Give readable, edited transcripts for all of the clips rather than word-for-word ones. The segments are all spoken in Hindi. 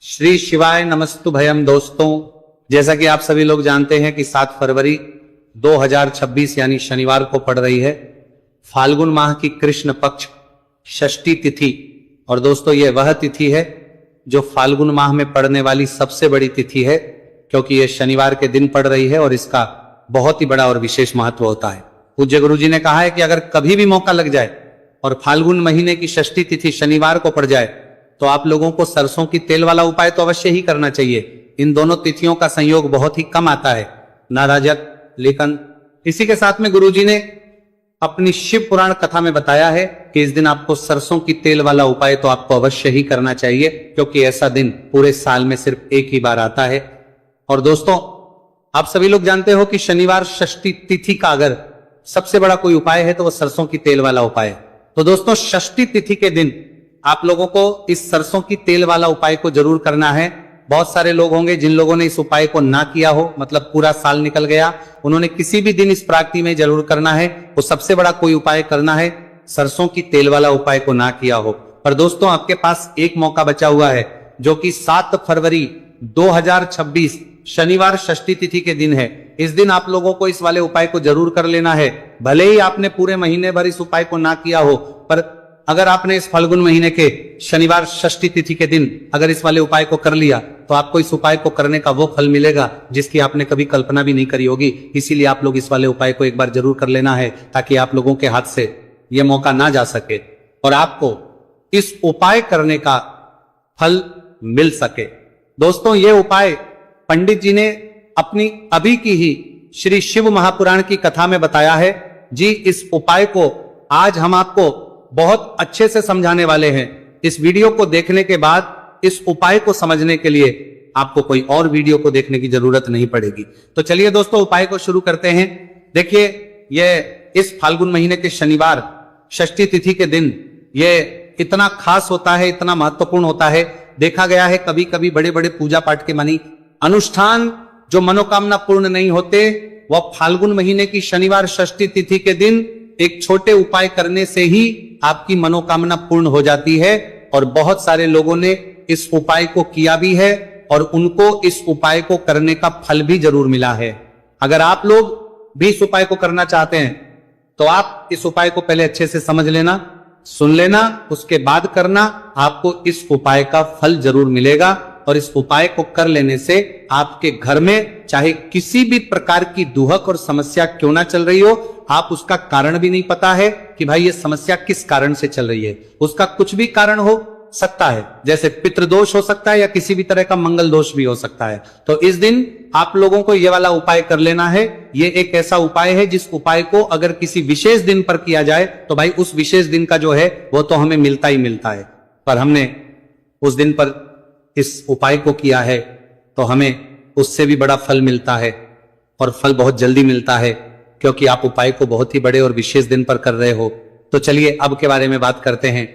श्री शिवाय नमस्तुभयम। दोस्तों, जैसा कि आप सभी लोग जानते हैं कि 7 फरवरी 2026 यानी शनिवार को पड़ रही है फाल्गुन माह की कृष्ण पक्ष षष्ठी तिथि। और दोस्तों, यह वह तिथि है जो फाल्गुन माह में पड़ने वाली सबसे बड़ी तिथि है, क्योंकि यह शनिवार के दिन पड़ रही है और इसका बहुत ही बड़ा और विशेष महत्व होता है। पूज्य गुरु जी ने कहा है कि अगर कभी भी मौका लग जाए और फाल्गुन महीने की षष्ठी तिथि शनिवार को पड़ जाए तो आप लोगों को सरसों की तेल वाला उपाय तो अवश्य ही करना चाहिए। इन दोनों तिथियों का संयोग बहुत ही कम आता है, नाराजक, लेकिन इसी के साथ में गुरुजी ने अपनी शिव पुराण कथा में बताया है कि इस दिन आपको सरसों की तेल वाला उपाय तो आपको अवश्य ही करना चाहिए, क्योंकि ऐसा दिन पूरे साल में सिर्फ एक ही बार आता है। और दोस्तों, आप सभी लोग जानते हो कि शनिवार षष्ठी तिथि का अगर सबसे बड़ा कोई उपाय है तो वह सरसों की तेल वाला उपाय है। तो दोस्तों, षष्ठी तिथि के दिन आप लोगों को इस सरसों की तेल वाला उपाय को जरूर करना है। बहुत सारे लोग होंगे जिन लोगों ने इस उपाय को ना किया हो, मतलब पूरा साल निकल गया, उन्होंने किसी भी दिन इस प्राप्ति में जरूर करना है। वो सबसे बड़ा कोई उपाय करना है, सरसों की तेल वाला उपाय को ना किया हो। पर दोस्तों, आपके पास एक मौका बचा हुआ है, जो कि 7 फरवरी 2026 शनिवार षष्ठी तिथि के दिन है। इस दिन आप लोगों को इस वाले उपाय को जरूर कर लेना है। भले ही आपने पूरे महीने भर इस उपाय को ना किया हो, पर अगर आपने इस फाल्गुन महीने के शनिवार षष्ठी तिथि के दिन अगर इस वाले उपाय को कर लिया तो आपको इस उपाय को करने का वो फल मिलेगा जिसकी आपने कभी कल्पना भी नहीं करी होगी। इसीलिए आप लोग इस वाले उपाय को एक बार जरूर कर लेना है, ताकि आप लोगों के हाथ से यह मौका ना जा सके और आपको इस उपाय करने का फल मिल सके। दोस्तों, ये उपाय पंडित जी ने अपनी अभी की ही श्री शिव महापुराण की कथा में बताया है जी। इस उपाय को आज हम आपको बहुत अच्छे से समझाने वाले हैं। इस वीडियो को देखने के बाद इस उपाय को समझने के लिए आपको कोई और वीडियो को देखने की जरूरत नहीं पड़ेगी। तो चलिए दोस्तों, उपाय को शुरू करते हैं। देखिए, यह इस फाल्गुन महीने के शनिवार षष्ठी तिथि के दिन यह इतना खास होता है, इतना महत्वपूर्ण होता है। देखा गया है कभी कभी बड़े बड़े पूजा पाठ के मानी अनुष्ठान जो मनोकामना पूर्ण नहीं होते, वह फाल्गुन महीने की शनिवार षष्ठी तिथि के दिन एक छोटे उपाय करने से ही आपकी मनोकामना पूर्ण हो जाती है। और बहुत सारे लोगों ने इस उपाय को किया भी है और उनको इस उपाय को करने का फल भी जरूर मिला है। अगर आप लोग भी इस उपाय को करना चाहते हैं तो आप इस उपाय को पहले अच्छे से समझ लेना, सुन लेना, उसके बाद करना। आपको इस उपाय का फल जरूर मिलेगा और इस उपाय को कर लेने से आपके घर में चाहे किसी भी प्रकार की दुहक और समस्या क्यों ना चल रही हो, आप उसका कारण भी नहीं पता है कि भाई ये समस्या किस कारण से चल रही है, उसका कुछ भी कारण हो सकता है, जैसे पितृदोष हो सकता है या किसी भी तरह का मंगल दोष भी हो सकता है। तो इस दिन आप लोगों को ये वाला उपाय कर लेना है। ये एक ऐसा उपाय है जिस उपाय को अगर किसी विशेष दिन पर किया जाए तो भाई उस विशेष दिन का जो है वो तो हमें मिलता ही मिलता है। पर हमने उस दिन पर इस उपाय को किया है तो हमें उससे भी बड़ा फल मिलता है, और फल बहुत जल्दी मिलता है, क्योंकि आप उपाय को बहुत ही बड़े और विशेष दिन पर कर रहे हो। तो चलिए अब के बारे में बात करते हैं,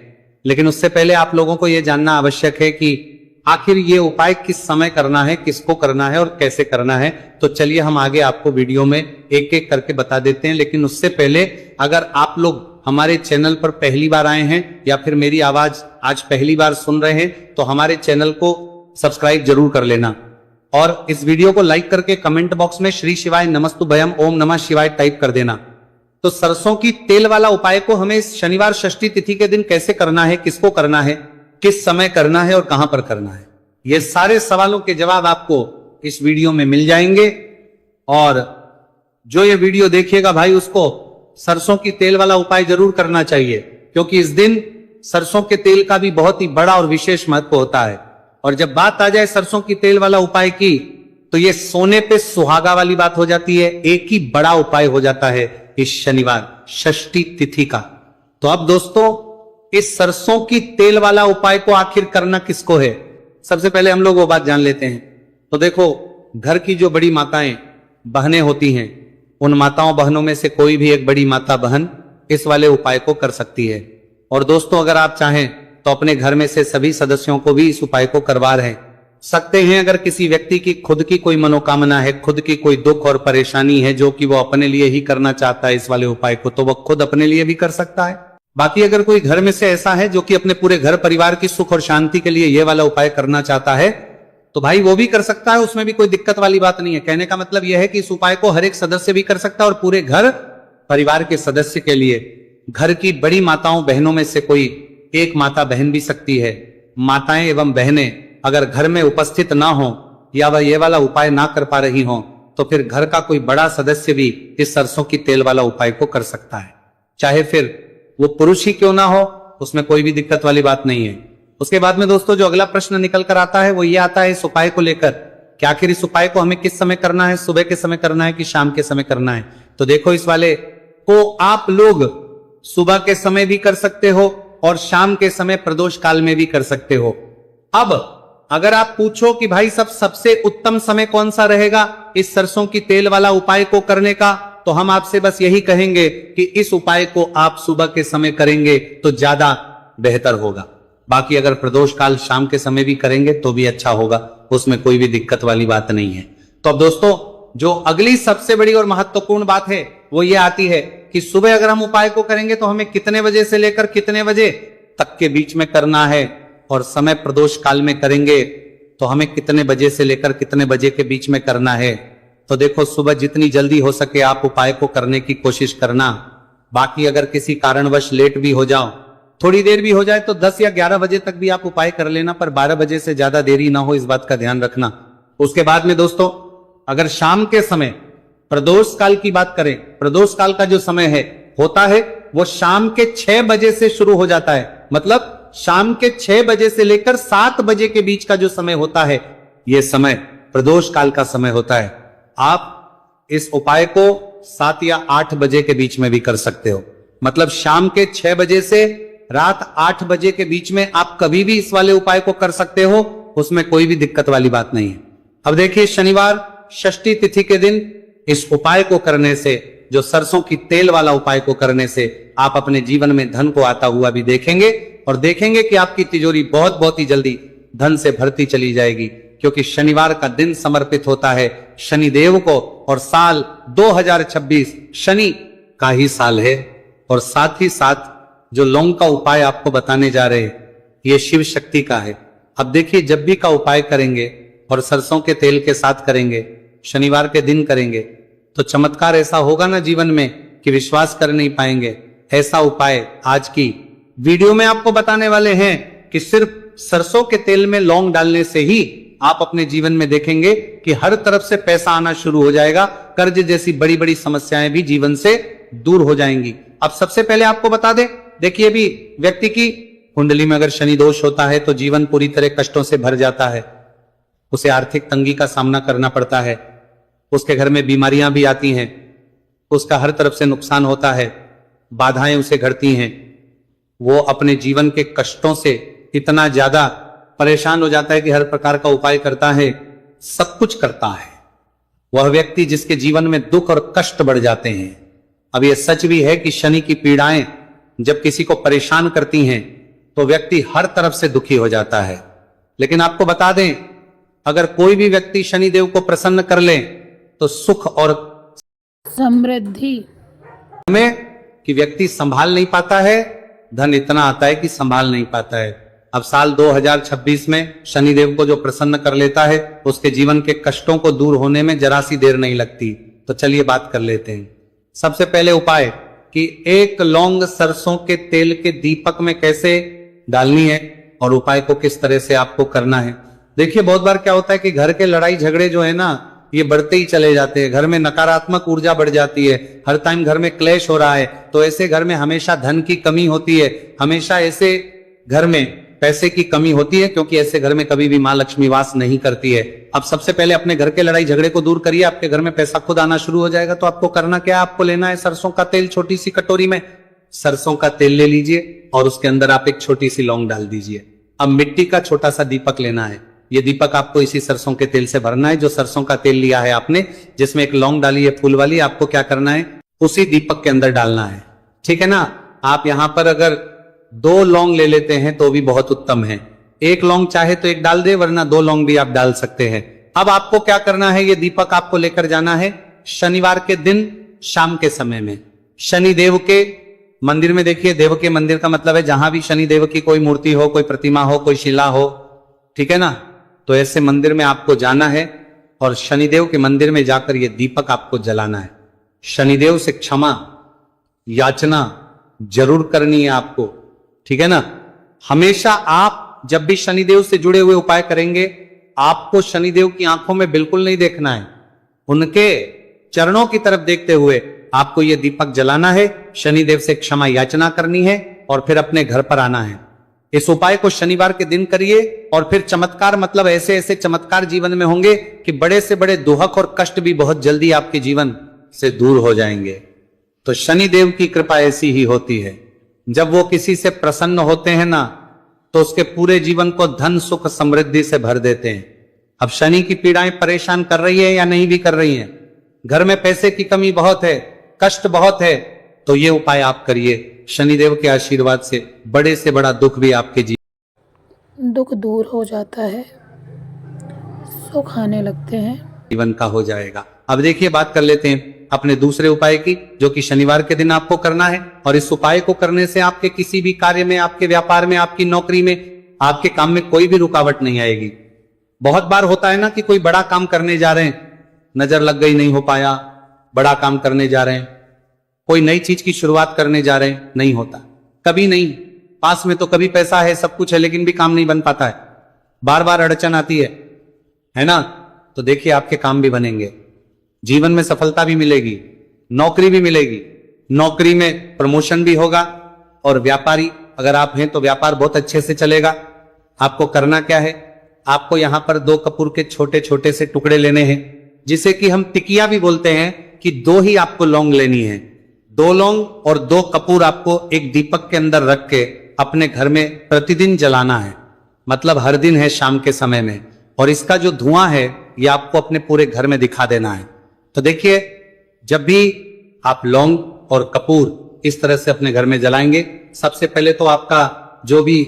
लेकिन उससे पहले आप लोगों को यह जानना आवश्यक है कि आखिर ये उपाय किस समय करना है, किसको करना है और कैसे करना है। तो चलिए हम आगे आपको वीडियो में एक एक करके बता देते हैं। लेकिन उससे पहले, अगर आप लोग हमारे चैनल पर पहली बार आए हैं या फिर मेरी आवाज आज पहली बार सुन रहे हैं तो हमारे चैनल को सब्सक्राइब जरूर कर लेना और इस वीडियो को लाइक करके कमेंट बॉक्स में श्री शिवाय नमस्तुभयम ओम नमः शिवाय टाइप कर देना। तो सरसों की तेल वाला उपाय को हमें इस शनिवार षष्ठी तिथि के दिन कैसे करना है, किसको करना है, किस समय करना है और कहां पर करना है, ये सारे सवालों के जवाब आपको इस वीडियो में मिल जाएंगे। और जो ये वीडियो देखिएगा भाई, उसको सरसों की तेल वाला उपाय जरूर करना चाहिए, क्योंकि इस दिन सरसों के तेल का भी बहुत ही बड़ा और विशेष महत्व होता है। और जब बात आ जाए सरसों की तेल वाला उपाय की, तो ये सोने पे सुहागा वाली बात हो जाती है। एक ही बड़ा उपाय हो जाता है इस शनिवार षष्ठी तिथि का। तो अब दोस्तों, इस सरसों की तेल वाला उपाय को आखिर करना किसको है, सबसे पहले हम लोग वो बात जान लेते हैं। तो देखो, घर की जो बड़ी माताएं बहनें होती हैं, उन माताओं बहनों में से कोई भी एक बड़ी माता बहन इस वाले उपाय को कर सकती है। और दोस्तों, अगर आप चाहें तो अपने घर में से सभी सदस्यों को भी इस उपाय को करवा रहे सकते हैं। अगर किसी व्यक्ति की खुद की कोई मनोकामना है, खुद की कोई दुख और परेशानी है जो कि वो अपने लिए ही करना चाहता है इस वाले उपाय को, तो वह खुद अपने लिए भी कर सकता है। बाकी अगर कोई घर में से ऐसा है जो कि अपने पूरे घर परिवार की सुख और शांति के लिए ये वाला उपाय करना चाहता है, तो भाई वो भी कर सकता है, उसमें भी कोई दिक्कत वाली बात नहीं है। कहने का मतलब यह है कि इस उपाय को हर एक सदस्य भी कर सकता है और पूरे घर परिवार के सदस्य के लिए, घर की बड़ी माताओं बहनों में से कोई एक माता बहन भी सकती है। माताएं एवं बहनें अगर घर में उपस्थित ना हो या वह ये वाला उपाय ना कर पा रही हो, तो फिर घर का कोई बड़ा सदस्य भी इस सरसों की तेल वाला उपाय को कर सकता है, चाहे फिर वो पुरुष ही क्यों ना हो, उसमें कोई भी दिक्कत वाली बात नहीं है। उसके बाद में दोस्तों जो अगला प्रश्न निकल कर आता है वो ये आता है इस उपाय को लेकर कि आखिर इस उपाय को हमें किस समय करना है, सुबह के समय करना है कि शाम के समय करना है। तो देखो, इस वाले को आप लोग सुबह के समय भी कर सकते हो और शाम के समय प्रदोष काल में भी कर सकते हो। अब अगर आप पूछो कि भाई सबसे उत्तम समय कौन सा रहेगा इस सरसों की तेल वाला उपाय को करने का, तो हम आपसे बस यही कहेंगे कि इस उपाय को आप सुबह के समय करेंगे तो ज्यादा बेहतर होगा। बाकी अगर प्रदोष काल शाम के समय भी करेंगे तो भी अच्छा होगा, उसमें कोई भी दिक्कत वाली बात नहीं है। तो अब दोस्तों जो अगली सबसे बड़ी और महत्वपूर्ण बात है वो ये आती है कि सुबह अगर हम उपाय को करेंगे तो हमें कितने बजे से लेकर कितने बजे तक के बीच में करना है, और समय प्रदोष काल में करेंगे तो हमें कितने बजे से लेकर कितने बजे के बीच में करना है। तो देखो, सुबह जितनी जल्दी हो सके आप उपाय को करने की कोशिश करना। बाकी अगर किसी कारणवश लेट भी हो जाओ, थोड़ी देर भी हो जाए, तो 10 या 11 बजे तक भी आप उपाय कर लेना, पर 12 बजे से ज्यादा देरी ना हो, इस बात का ध्यान रखना। उसके बाद में दोस्तों अगर शाम के समय प्रदोष काल की बात करें, प्रदोष काल का जो समय है होता है वो शाम के 6 बजे से शुरू हो जाता है। मतलब शाम के 6 बजे से लेकर 7 बजे के बीच का जो समय होता है, यह समय प्रदोष काल का समय होता है। आप इस उपाय को 7 या 8 बजे के बीच में भी कर सकते हो। मतलब शाम के 6 बजे से रात 8 बजे के बीच में आप कभी भी इस वाले उपाय को कर सकते हो, उसमें कोई भी दिक्कत वाली बात नहीं है। अब देखिए, शनिवार षष्ठी तिथि के दिन इस उपाय को करने से, जो सरसों की तेल वाला उपाय को करने से, आप अपने जीवन में धन को आता हुआ भी देखेंगे और देखेंगे कि आपकी तिजोरी बहुत बहुत ही जल्दी धन से भरती चली जाएगी, क्योंकि शनिवार का दिन समर्पित होता है शनिदेव को और साल 2026 शनि का ही साल है। और साथ ही साथ जो लौंग का उपाय आपको बताने जा रहे हैं ये शिव शक्ति का है। अब देखिए, जब भी का उपाय करेंगे और सरसों के तेल के साथ करेंगे, शनिवार के दिन करेंगे, तो चमत्कार ऐसा होगा ना जीवन में कि विश्वास कर नहीं पाएंगे। ऐसा उपाय आज की वीडियो में आपको बताने वाले हैं कि सिर्फ सरसों के तेल में लौंग डालने से ही आप अपने जीवन में देखेंगे कि हर तरफ से पैसा आना शुरू हो जाएगा, कर्ज जैसी बड़ी बड़ी समस्याएं भी जीवन से दूर हो जाएंगी। अब सबसे पहले आपको बता दें, देखिए, भी व्यक्ति की कुंडली में अगर शनि दोष होता है तो जीवन पूरी तरह कष्टों से भर जाता है, उसे आर्थिक तंगी का सामना करना पड़ता है, उसके घर में बीमारियां भी आती हैं, उसका हर तरफ से नुकसान होता है, बाधाएं उसे घटती हैं, वो अपने जीवन के कष्टों से इतना ज्यादा परेशान हो जाता है कि हर प्रकार का उपाय करता है, सब कुछ करता है। वह व्यक्ति जिसके जीवन में दुख और कष्ट बढ़ जाते हैं। अब यह सच भी है कि शनि की पीड़ाएं जब किसी को परेशान करती हैं तो व्यक्ति हर तरफ से दुखी हो जाता है। लेकिन आपको बता दें, अगर कोई भी व्यक्ति शनिदेव को प्रसन्न कर ले तो सुख और समृद्धि में कि व्यक्ति संभाल नहीं पाता है, धन इतना आता है कि संभाल नहीं पाता है। अब साल 2026 में शनिदेव को जो प्रसन्न कर लेता है उसके जीवन के कष्टों को दूर होने में जरा सी देर नहीं लगती। तो चलिए बात कर लेते हैं। सबसे पहले उपाय कि एक लौंग सरसों के तेल के दीपक में कैसे डालनी है और उपाय को किस तरह से आपको करना है। देखिए, बहुत बार क्या होता है कि घर के लड़ाई झगड़े जो है ना, ये बढ़ते ही चले जाते हैं, घर में नकारात्मक ऊर्जा बढ़ जाती है, हर टाइम घर में क्लेश हो रहा है, तो ऐसे घर में हमेशा धन की कमी होती है, हमेशा ऐसे घर में पैसे की कमी होती है, क्योंकि ऐसे घर में कभी भी मां लक्ष्मी वास नहीं करती है। अब सबसे पहले अपने घर के लड़ाई झगड़े को दूर करिए, आपके घर में पैसा खुद आना शुरू हो जाएगा। तो आपको करना क्या है, आपको लेना है सरसों का तेल। छोटी सी कटोरी में सरसों का तेल ले लीजिए और उसके अंदर आप एक छोटी सी लौंग डाल दीजिए। अब मिट्टी का छोटा सा दीपक लेना है, ये दीपक आपको इसी सरसों के तेल से भरना है। जो सरसों का तेल लिया है आपने, जिसमें एक लौंग डाली है फूल वाली, आपको क्या करना है, उसी दीपक के अंदर डालना है। ठीक है ना। आप यहां पर अगर 2 लौंग ले लेते हैं तो भी बहुत उत्तम है। 1 लौंग चाहे तो 1 डाल दे, वरना 2 लौंग भी आप डाल सकते हैं। अब आपको क्या करना है, ये दीपक आपको लेकर जाना है शनिवार के दिन शाम के समय में, शनिदेव के मंदिर में देखिए, देव के मंदिर का मतलब है जहां भी शनि देव की कोई मूर्ति हो, कोई प्रतिमा हो, कोई शिला हो, ठीक है ना। तो ऐसे मंदिर में आपको जाना है और शनिदेव के मंदिर में जाकर ये दीपक आपको जलाना है। शनिदेव से क्षमा याचना जरूर करनी है आपको, ठीक है ना। हमेशा आप जब भी शनिदेव से जुड़े हुए उपाय करेंगे, आपको शनिदेव की आंखों में बिल्कुल नहीं देखना है, उनके चरणों की तरफ देखते हुए आपको यह दीपक जलाना है, शनिदेव से क्षमा याचना करनी है और फिर अपने घर पर आना है। इस उपाय को शनिवार के दिन करिए और फिर चमत्कार, मतलब ऐसे ऐसे चमत्कार जीवन में होंगे कि बड़े से बड़े दुहक और कष्ट भी बहुत जल्दी आपके जीवन से दूर हो जाएंगे। तो शनिदेव की कृपा ऐसी ही होती है, जब वो किसी से प्रसन्न होते हैं ना, तो उसके पूरे जीवन को धन सुख समृद्धि से भर देते हैं। अब शनि की पीड़ाएं परेशान कर रही है या नहीं भी कर रही हैं, घर में पैसे की कमी बहुत है, कष्ट बहुत है, तो ये उपाय आप करिए। शनिदेव के आशीर्वाद से बड़े से बड़ा दुख भी आपके दुख दूर हो जाता है, सुख आने लगते हैं, जीवन का हो जाएगा। अब देखिए, बात कर लेते हैं अपने दूसरे उपाय की, जो कि शनिवार के दिन आपको करना है। और इस उपाय को करने से आपके किसी भी कार्य में, आपके व्यापार में, आपकी नौकरी में, आपके काम में कोई भी रुकावट नहीं आएगी। बहुत बार होता है ना कि कोई बड़ा काम करने जा रहे हैं, नजर लग गई, नहीं हो पाया, बड़ा काम करने जा रहे हैं, कोई नई चीज की शुरुआत करने जा रहे हैं, नहीं होता, कभी नहीं। पास में तो कभी पैसा है, सब कुछ है, लेकिन भी काम नहीं बन पाता है, बार बार अड़चन आती है ना। तो देखिए, आपके काम भी बनेंगे, जीवन में सफलता भी मिलेगी, नौकरी भी मिलेगी, नौकरी में प्रमोशन भी होगा, और व्यापारी अगर आप हैं तो व्यापार बहुत अच्छे से चलेगा। आपको करना क्या है, आपको यहां पर 2 कपूर के छोटे छोटे से टुकड़े लेने हैं, जिसे कि हम टिकिया भी बोलते हैं, कि 2 ही आपको लौंग लेनी है। 2 लौंग और 2 कपूर आपको एक दीपक के अंदर रख के अपने घर में प्रतिदिन जलाना है, मतलब हर दिन है शाम के समय में। और इसका जो धुआं है ये आपको अपने पूरे घर में दिखा देना है। तो देखिए, जब भी आप लौंग और कपूर इस तरह से अपने घर में जलाएंगे, सबसे पहले तो आपका जो भी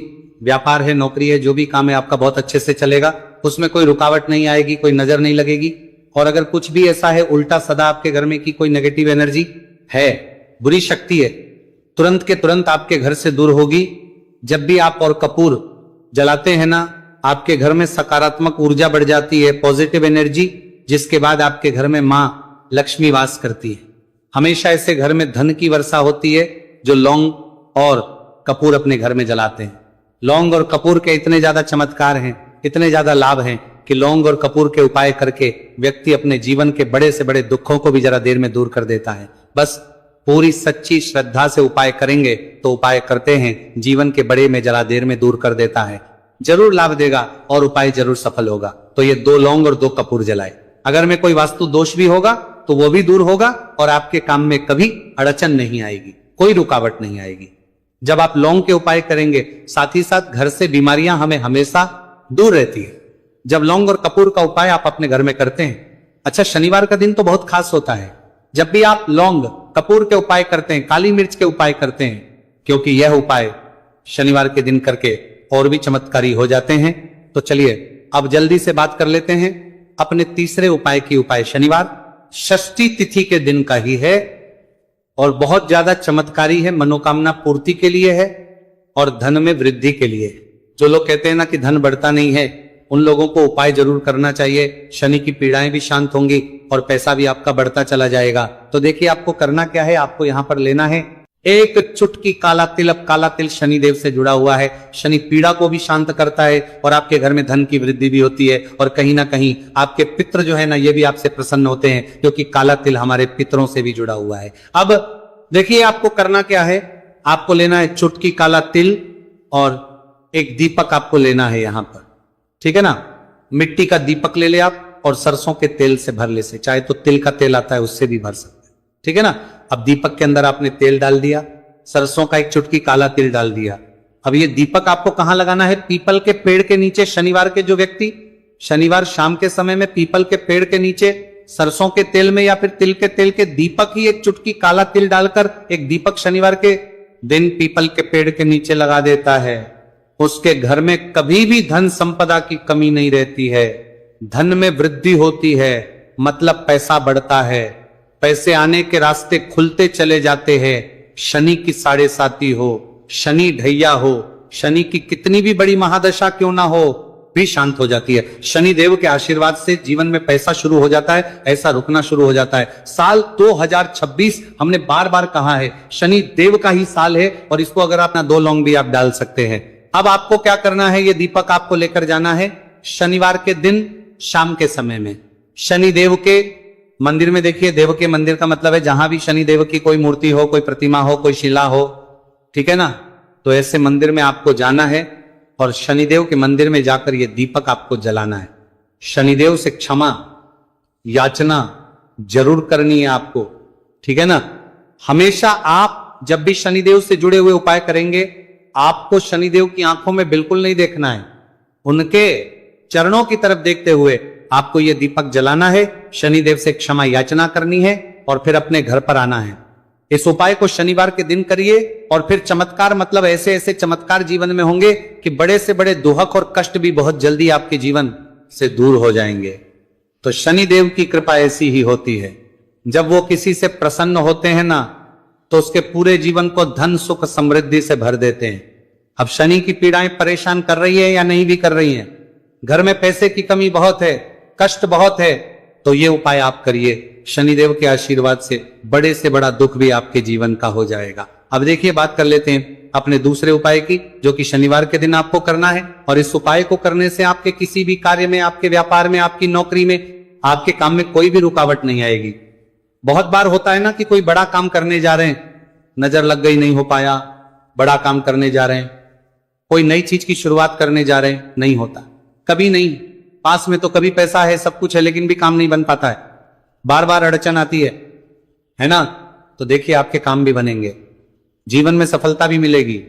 व्यापार है, नौकरी है, जो भी काम है आपका बहुत अच्छे से चलेगा, उसमें कोई रुकावट नहीं आएगी, कोई नजर नहीं लगेगी। और अगर कुछ भी ऐसा है उल्टा सदा आपके घर में कि कोई नेगेटिव एनर्जी है, बुरी शक्ति है, तुरंत के तुरंत आपके घर से दूर होगी। जब भी आप और कपूर जलाते हैं ना, आपके घर में सकारात्मक ऊर्जा बढ़ जाती है, पॉजिटिव एनर्जी, जिसके बाद आपके घर में मां लक्ष्मी वास करती है। हमेशा ऐसे घर में धन की वर्षा होती है जो लौंग और कपूर अपने घर में जलाते हैं। लौंग और कपूर के इतने ज्यादा चमत्कार हैं, इतने ज्यादा लाभ हैं कि लौंग और कपूर के उपाय करके व्यक्ति अपने जीवन के बड़े से बड़े दुखों को भी जरा देर में दूर कर देता है। बस पूरी सच्ची श्रद्धा से उपाय करेंगे तो उपाय करते हैं, जीवन के बड़े में जरा देर में दूर कर देता है, जरूर लाभ देगा और उपाय जरूर सफल होगा। तो ये 2 लौंग और 2 कपूर जलाए। अगर में कोई वास्तु दोष भी होगा तो वो भी दूर होगा और आपके काम में कभी अड़चन नहीं आएगी, कोई रुकावट नहीं आएगी। जब आप लौंग के उपाय करेंगे, साथ ही साथ घर से बीमारियां हमें हमेशा दूर रहती है। जब लौंग और कपूर का उपाय आप अपने घर में करते हैं, अच्छा शनिवार का दिन तो बहुत खास होता है। जब भी आप लौंग कपूर के उपाय करते हैं, काली मिर्च के उपाय करते हैं, क्योंकि यह उपाय शनिवार के दिन करके और भी चमत्कारी हो जाते हैं। तो चलिए अब जल्दी से बात कर लेते हैं अपने तीसरे उपाय की। उपाय शनिवार षष्ठी तिथि के दिन का ही है और बहुत ज्यादा चमत्कारी है, मनोकामना पूर्ति के लिए है और धन में वृद्धि के लिए। जो लोग कहते हैं ना कि धन बढ़ता नहीं है, उन लोगों को उपाय जरूर करना चाहिए। शनि की पीड़ाएं भी शांत होंगी और पैसा भी आपका बढ़ता चला जाएगा। तो देखिए आपको करना क्या है, आपको यहां पर लेना है 1 चुटकी काला तिल। अब काला तिल शनिदेव से जुड़ा हुआ है, शनि पीड़ा को भी शांत करता है और आपके घर में धन की वृद्धि भी होती है और कहीं ना कहीं आपके पितृ जो है ना, ये भी आपसे प्रसन्न होते हैं, क्योंकि काला तिल हमारे पितरों से भी जुड़ा हुआ है। अब देखिए आपको करना क्या है, आपको लेना है चुटकी काला तिल और एक दीपक आपको लेना है यहां पर, ठीक है ना। मिट्टी का दीपक ले ले आप और सरसों के तेल से भर ले, से चाहे तो तिल का तेल आता है उससे भी भर सकते हैं, ठीक है ना। अब दीपक के अंदर आपने तेल डाल दिया, सरसों का 1 चुटकी काला तिल डाल दिया। अब ये दीपक आपको कहां लगाना है, पीपल के पेड़ के नीचे। शनिवार के जो व्यक्ति शनिवार शाम के समय में पीपल के पेड़ के नीचे सरसों के तेल में या फिर तिल के तेल के दीपक ही 1 चुटकी काला तिल डालकर एक दीपक शनिवार के दिन पीपल के पेड़ के नीचे लगा देता है, उसके घर में कभी भी धन संपदा की कमी नहीं रहती है, धन में वृद्धि होती है, मतलब पैसा बढ़ता है, पैसे आने के रास्ते खुलते चले जाते हैं। शनि की साढ़े साती हो, शनि ढैया हो, शनि की कितनी भी बड़ी महादशा क्यों ना हो, भी शांत हो जाती है। शनि देव के आशीर्वाद से जीवन में पैसा शुरू हो जाता है, ऐसा रुकना शुरू हो जाता है। साल 2026 हमने बार बार कहा है शनि देव का ही साल है, और इसको अगर अपना 2 लौंग भी आप डाल सकते हैं। अब आपको क्या करना है, ये दीपक आपको लेकर जाना है शनिवार के दिन शाम के समय में शनि देव के मंदिर में। देखिए, देव के मंदिर का मतलब है जहां भी शनि देव की कोई मूर्ति हो, कोई प्रतिमा हो, कोई शिला हो, ठीक है ना, तो ऐसे मंदिर में आपको जाना है और शनिदेव के मंदिर में जाकर ये दीपक आपको जलाना है। शनिदेव से क्षमा याचना जरूर करनी है आपको, ठीक है ना। हमेशा आप जब भी शनिदेव से जुड़े हुए उपाय करेंगे, आपको शनिदेव की आंखों में बिल्कुल नहीं देखना है, उनके चरणों की तरफ देखते हुए आपको यह दीपक जलाना है, शनिदेव से क्षमा याचना करनी है और फिर अपने घर पर आना है। इस उपाय को शनिवार के दिन करिए और फिर चमत्कार, मतलब ऐसे ऐसे चमत्कार जीवन में होंगे कि बड़े से बड़े दुहक और कष्ट भी बहुत जल्दी आपके जीवन से दूर हो जाएंगे। तो शनिदेव की कृपा ऐसी ही होती है, जब वो किसी से प्रसन्न होते हैं ना, तो उसके पूरे जीवन को धन सुख समृद्धि से भर देते हैं। अब शनि की पीड़ाएं परेशान कर रही है या नहीं भी कर रही हैं, घर में पैसे की कमी बहुत है, कष्ट बहुत है, तो ये उपाय आप करिए, शनिदेव के आशीर्वाद से बड़े से बड़ा दुख भी आपके जीवन का हो जाएगा। अब देखिए, बात कर लेते हैं अपने दूसरे उपाय की, जो कि शनिवार के दिन आपको करना है। और इस उपाय को करने से आपके किसी भी कार्य में, आपके व्यापार में, आपकी नौकरी में, आपके काम में कोई भी रुकावट नहीं आएगी। बहुत बार होता है ना कि कोई बड़ा काम करने जा रहे हैं, नजर लग गई, नहीं हो पाया, बड़ा काम करने जा रहे हैं, कोई नई चीज की शुरुआत करने जा रहे हैं, नहीं होता, कभी नहीं। पास में तो कभी पैसा है, सब कुछ है, लेकिन भी काम नहीं बन पाता है, बार बार अड़चन आती है ना। तो देखिए, आपके काम भी बनेंगे, जीवन में सफलता भी मिलेगी,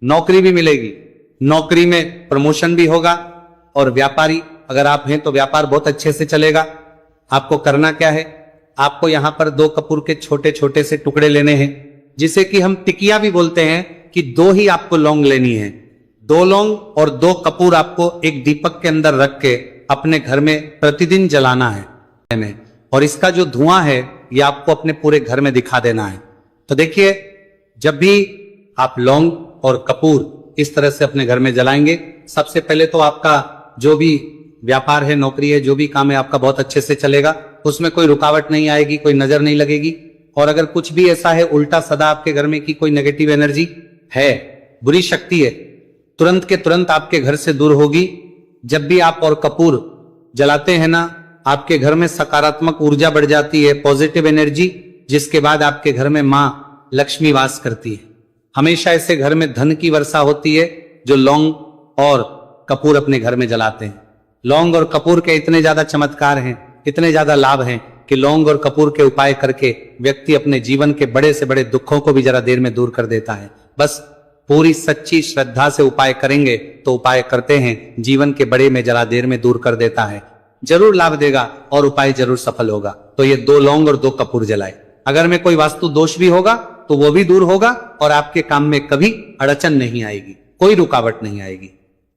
नौकरी भी मिलेगी, नौकरी में प्रमोशन भी होगा, और व्यापारी अगर आप हैं तो व्यापार बहुत अच्छे से चलेगा। आपको करना क्या है, आपको यहां पर 2 कपूर के छोटे छोटे से टुकड़े लेने हैं, जिसे कि हम टिकिया भी बोलते हैं, कि 2 ही आपको लौंग लेनी है। 2 लौंग और 2 कपूर आपको एक दीपक के अंदर रख के अपने घर में प्रतिदिन जलाना है, और इसका जो धुआं है ये आपको अपने पूरे घर में दिखा देना है। तो देखिए, जब भी आप लौंग और कपूर इस तरह से अपने घर में जलाएंगे, सबसे पहले तो आपका जो भी व्यापार है, नौकरी है, जो भी काम है आपका बहुत अच्छे से चलेगा, उसमें कोई रुकावट नहीं आएगी, कोई नजर नहीं लगेगी। और अगर कुछ भी ऐसा है उल्टा सदा आपके घर में कि कोई नेगेटिव एनर्जी है, बुरी शक्ति है, तुरंत के तुरंत आपके घर से दूर होगी। जब भी आप और कपूर जलाते हैं ना, आपके घर में सकारात्मक ऊर्जा बढ़ जाती है, पॉजिटिव एनर्जी, जिसके बाद आपके घर में मां लक्ष्मी वास करती है। हमेशा ऐसे घर में धन की वर्षा होती है जो लौंग और कपूर अपने घर में जलाते हैं। लौंग और कपूर के इतने ज्यादा चमत्कार हैं, इतने ज्यादा लाभ हैं कि लौंग और कपूर के उपाय करके व्यक्ति अपने जीवन के बड़े से बड़े दुखों को भी जरा देर में दूर कर देता है। बस पूरी सच्ची श्रद्धा से उपाय करेंगे तो उपाय करते हैं, जीवन के बड़े में जरा देर में दूर कर देता है, जरूर लाभ देगा और उपाय जरूर सफल होगा। तो ये 2 लौंग और 2 कपूर जलाए। अगर में कोई वास्तु दोष भी होगा तो वो भी दूर होगा, और आपके काम में कभी अड़चन नहीं आएगी, कोई रुकावट नहीं आएगी।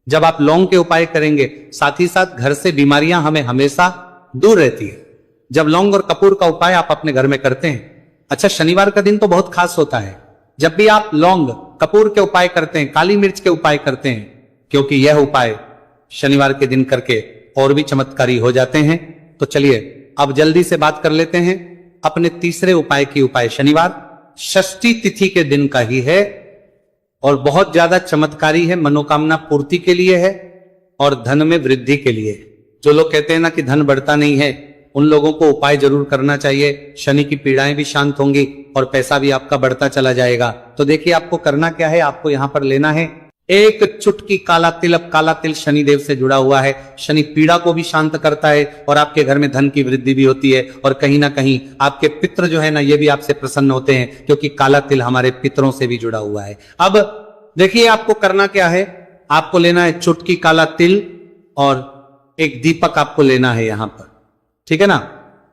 जब आप लौंग के उपाय करेंगे, साथ ही साथ घर से बीमारियां हमें हमेशा दूर रहती है। जब लौंग और कपूर का उपाय आप अपने घर में करते हैं, अच्छा, शनिवार का दिन तो बहुत खास होता है। जब भी आप लौंग कपूर के उपाय करते हैं, काली मिर्च के उपाय करते हैं, क्योंकि यह उपाय शनिवार के दिन करके और भी चमत्कारी हो जाते हैं। तो चलिए अब जल्दी से बात कर लेते हैं अपने तीसरे उपाय की। उपाय शनिवार षष्ठी तिथि के दिन का ही है और बहुत ज्यादा चमत्कारी है, मनोकामना पूर्ति के लिए है और धन में वृद्धि के लिए। जो लोग कहते हैं ना कि धन बढ़ता नहीं है, उन लोगों को उपाय जरूर करना चाहिए, शनि की पीड़ाएं भी शांत होंगी और पैसा भी आपका बढ़ता चला जाएगा। तो देखिए, आपको करना क्या है, आपको यहां पर लेना है 1 चुटकी काला तिल। अब काला तिल शनिदेव से जुड़ा हुआ है, शनि पीड़ा को भी शांत करता है और आपके घर में धन की वृद्धि भी होती है, और कहीं ना कहीं आपके पितृ जो है ना, ये भी आपसे प्रसन्न होते हैं, क्योंकि काला तिल हमारे पितरों से भी जुड़ा हुआ है। अब देखिए, आपको करना क्या है, आपको लेना है चुटकी काला तिल और एक दीपक आपको लेना है यहां पर, ठीक है ना।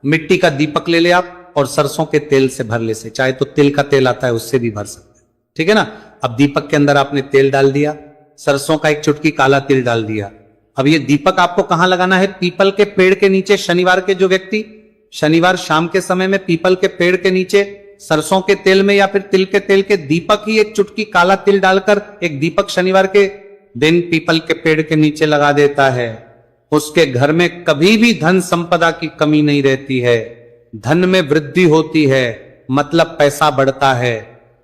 मिट्टी का दीपक ले ले आप और सरसों के तेल से भर ले से, चाहे तो तिल का तेल आता है उससे भी भर सकते हैं, ठीक है ना। अब दीपक के अंदर आपने तेल डाल दिया, सरसों का 1 चुटकी काला तिल डाल दिया। अब ये दीपक आपको कहां लगाना है, पीपल के पेड़ के नीचे। शनिवार के जो व्यक्ति शनिवार शाम के समय में पीपल के पेड़ के नीचे सरसों के तेल में या फिर तिल के तेल के दीपक ही एक चुटकी काला तिल डालकर एक दीपक शनिवार के दिन पीपल के पेड़ के नीचे लगा देता है, उसके घर में कभी भी धन संपदा की कमी नहीं रहती है, धन में वृद्धि होती है, मतलब पैसा बढ़ता है,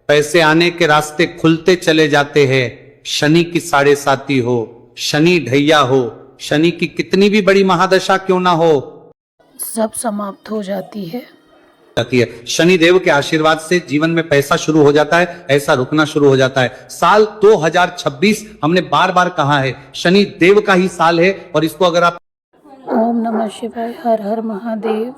पैसे आने के रास्ते खुलते चले जाते हैं। शनि की 7.5 हो, शनि ढैया हो, शनि की कितनी भी बड़ी महादशा क्यों ना हो, सब समाप्त हो जाती है। जाती है। शनि देव के आशीर्वाद से जीवन में पैसा शुरू हो जाता है, ऐसा रुकना शुरू हो जाता है। साल 2026 हमने बार बार कहा है शनि देव का ही साल है, और इसको अगर आप ओम नमः शिवाय, हर हर महादेव।